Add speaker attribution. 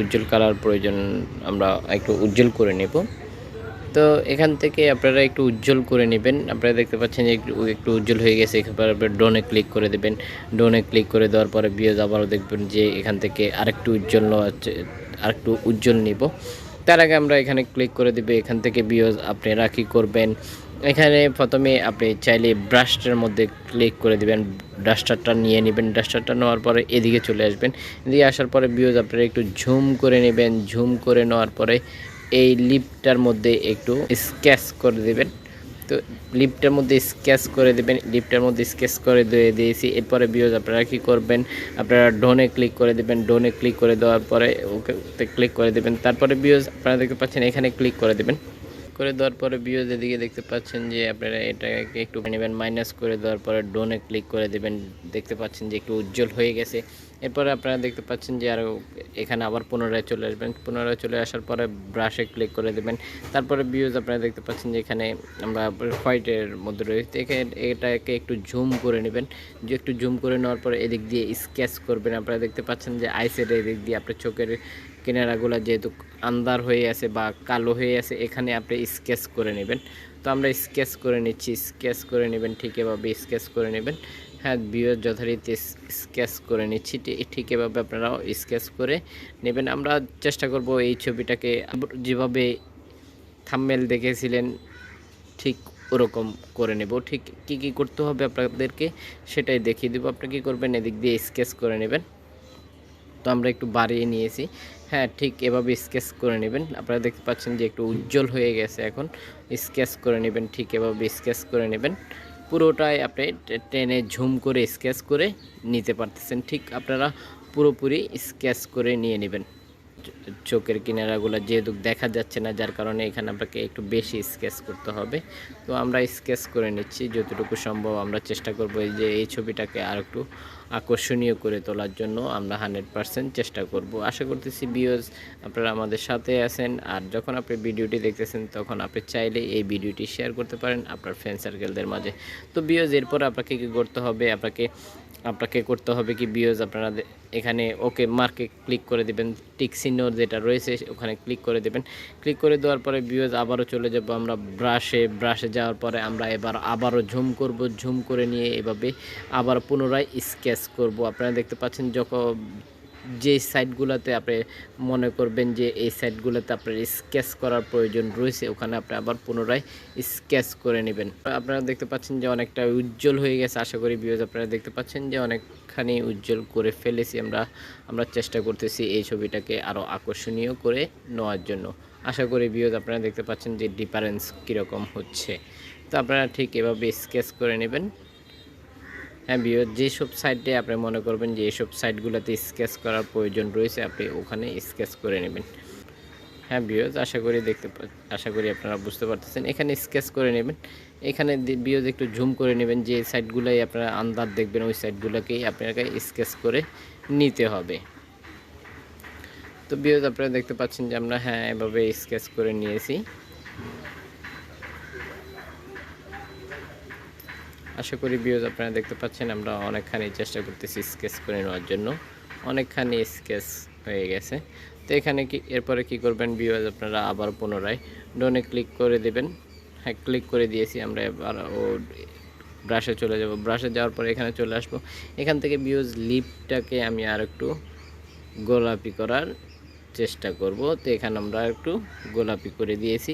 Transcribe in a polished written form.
Speaker 1: উজ্জ্বল colour প্রয়োজন, আমরা একটু উজ্জ্বল করে নেব। তো এখান থেকে আপনারা একটু উজ্জ্বল করে নেবেন। আপনারা দেখতে পাচ্ছেন যে একটু একটু উজ্জ্বল হয়ে গেছে। এরপর আপনারা ডোনে ক্লিক করে দেবেন। ডোনে ক্লিক করে দেওয়ার পরে ভিউজ আবারও দেখবেন যে এখান থেকে আরেকটু উজ্জ্বল আরেকটু উজ্জ্বল নিব। তার আগে আমরা এখানে ক্লিক করে দেব। এখান থেকে ভিউজ আপনারা কি করবেন, এখানে প্রথমে আপনি চাইলে ব্রাশটার মধ্যে ক্লিক করে দিবেন, ডাস্টারটা নিয়ে নেবেন। ডাস্টারটা নেওয়ার পরে এদিকে চলে আসবেন। এদিকে আসার পরে ভিউজ আপনারা একটু ঝুম করে নেবেন। ঝুম করে নেওয়ার পরে এই লিপটার মধ্যে একটু স্কেচ করে দেবেন। তো লিপটার মধ্যে স্কেচ করে দেবেন। লিপটার মধ্যে স্কেচ করে দিয়ে দিয়েছি। এরপরে ভিউজ আপনারা কি করবেন, আপনারা ডোনে ক্লিক করে দেবেন। ডোনে ক্লিক করে দেওয়ার পরে ওকে ক্লিক করে দেবেন। তারপরে ভিউজ আপনারা দেখতে পাচ্ছেন এখানে ক্লিক করে দেবেন। করে দেওয়ার পরে ভিউজ এদিকে দেখতে পাচ্ছেন যে আপনারা এটাকে একটু নেবেন, মাইনাস করে দেওয়ার পরে ডোনে ক্লিক করে দেবেন। দেখতে পাচ্ছেন যে একটু উজ্জ্বল হয়ে গেছে। এরপরে আপনারা দেখতে পাচ্ছেন যে আরও এখানে আবার পুনরায় চলে আসবেন। পুনরায় চলে আসার পরে ব্রাশে ক্লিক করে দেবেন। তারপরে ভিউজ আপনারা দেখতে পাচ্ছেন যে এখানে আমরা হোয়াইটের মধ্যে রয়েছে, এটাকে একটু জুম করে নেবেন। যে একটু জুম করে নেওয়ার পরে এদিক দিয়ে স্কেচ করবেন। আপনারা দেখতে পাচ্ছেন যে আইসের এদিক দিয়ে আপনার চোখের কিনারাগুলো যেহেতু আন্ধার হয়ে আছে বা কালো হয়ে আছে, এখানে আপনি স্কেচ করে নেবেন। তো আমরা স্কেচ করে নিচ্ছি। স্কেচ করে নেবেন, ঠিক এভাবে স্কেচ করে নেবেন। হ্যাঁ, ভিউয়ার যথারীতি স্কেচ করে নিচ্ছি, ঠিক এভাবে আপনারাও স্কেচ করে নেবেন। আমরা চেষ্টা করব এই ছবিটাকে যেভাবে থাম্বনেল দেখেছিলেন ঠিক ওরকম করে নেব। ঠিক কি কি করতে হবে আপনাদেরকে সেটাই দেখিয়ে দেবো। আপনি কী করবেন, এদিক দিয়ে স্কেচ করে নেবেন। তো আমরা একটু বাড়িয়ে নিয়েছি। হ্যাঁ, ঠিক এভাবে স্কেচ করে নেবেন। আপনারা দেখতে পাচ্ছেন যে একটু উজ্জ্বল হয়ে গেছে। এখন স্কেচ করে নেবেন, ঠিক এভাবে স্কেচ করে নেবেন। পুরোটাই আপনি টেনে ঝুম করে স্কেচ করে নিতে পারতেছেন। ঠিক আপনারা পুরোপুরি স্কেচ করে নিয়ে নেবেন। চোখের কিনারাগুলো যেহেতু দেখা যাচ্ছে না, যার কারণে এখানে আপনাকে একটু বেশি স্কেচ করতে হবে। তো আমরা স্কেচ করে নিচ্ছি যতটুকু সম্ভব। আমরা চেষ্টা করব এই যে এই ছবিটাকে আর একটু আকর্ষণীয় করে তোলার জন্য আমরা 100% চেষ্টা করব। আশা করতেছি ভিউয়ার্স আপনারা আমাদের সাথে আছেন। আর যখন আপনি ভিডিওটি দেখতেছেন তখন আপনি চাইলে এই ভিডিওটি শেয়ার করতে পারেন আপনার ফ্রেন্ড সার্কেলদের মাঝে। তো ভিউয়ার্স এরপর আপনাকে কী করতে হবে, আপনাকে করতে হবে কি ভিউয়ার্স, আপনারা এখানে ওকে মার্কে ক্লিক করে দেবেন। টিক চিহ্ন যেটা রয়েছে ওখানে ক্লিক করে দেবেন। ক্লিক করে দেওয়ার পরে ভিউয়ার্স আবারও চলে যাব আমরা ব্রাশে যাওয়ার পরে আমরা এবার আবারও ঝুম করব। ঝুম করে নিয়ে এভাবে আবার পুনরায় স্কেচ করব। আপনারা দেখতে পাচ্ছেন যখন যে সাইডগুলোতে আপনি মনে করবেন যে এই সাইডগুলোতে আপনার স্কেচ করার প্রয়োজন রয়েছে, ওখানে আপনি আবার পুনরায় স্কেচ করে নেবেন। আপনারা দেখতে পাচ্ছেন যে অনেকটা উজ্জ্বল হয়ে গেছে। আশা করি ভিউয়ার্স আপনারা দেখতে পাচ্ছেন যে অনেকখানি উজ্জ্বল করে ফেলেছি আমরা চেষ্টা করতেছি এই ছবিটাকে আরও আকর্ষণীয় করে নেওয়ার জন্য। আশা করি ভিউয়ার্স আপনারা দেখতে পাচ্ছেন যে ডিফারেন্স কীরকম হচ্ছে। তো আপনারা ঠিক এভাবে স্কেচ করে নেবেন। হ্যাঁ ভিউয়ার্স, যেসব সাইডে আপনি মনে করবেন যে এইসব সাইডগুলোতে স্কেচ করার প্রয়োজন রয়েছে আপনি ওখানে স্কেচ করে নেবেন। হ্যাঁ ভিউয়ার্স, আশা করি আপনারা বুঝতে পারতেছেন। এখানে স্কেচ করে নেবেন। এখানে ভিউয়ার্স একটু জুম করে নেবেন, যে সাইডগুলোই আপনারা আন্দাজ দেখবেন ওই সাইডগুলোকেই আপনাকে স্কেচ করে নিতে হবে। তো ভিউয়ার্স আপনারা দেখতে পাচ্ছেন যে আমরা হ্যাঁ এভাবে স্কেচ করে নিয়েছি। আশা করি ভিউয়ার্স আপনারা দেখতে পাচ্ছেন আমরা অনেকখানি চেষ্টা করতেছি স্কেচ করে নেওয়ার জন্য। অনেকখানি স্কেচ হয়ে গেছে। তো এখানে এরপরে কি করবেন ভিউয়ার্স, আপনারা আবার পুনরায় ডোনে ক্লিক করে দেবেন। হ্যাঁ, ক্লিক করে দিয়েছি। আমরা এবার ব্রাশে চলে যাব। ব্রাশে যাওয়ার পরে এখানে চলে আসবো। এখান থেকে ভিউয়ার্স লিপটাকে আমি আর একটু গোলাপি করার চেষ্টা করব। তো এখানে আমরা একটু গোলাপি করে দিয়েছি।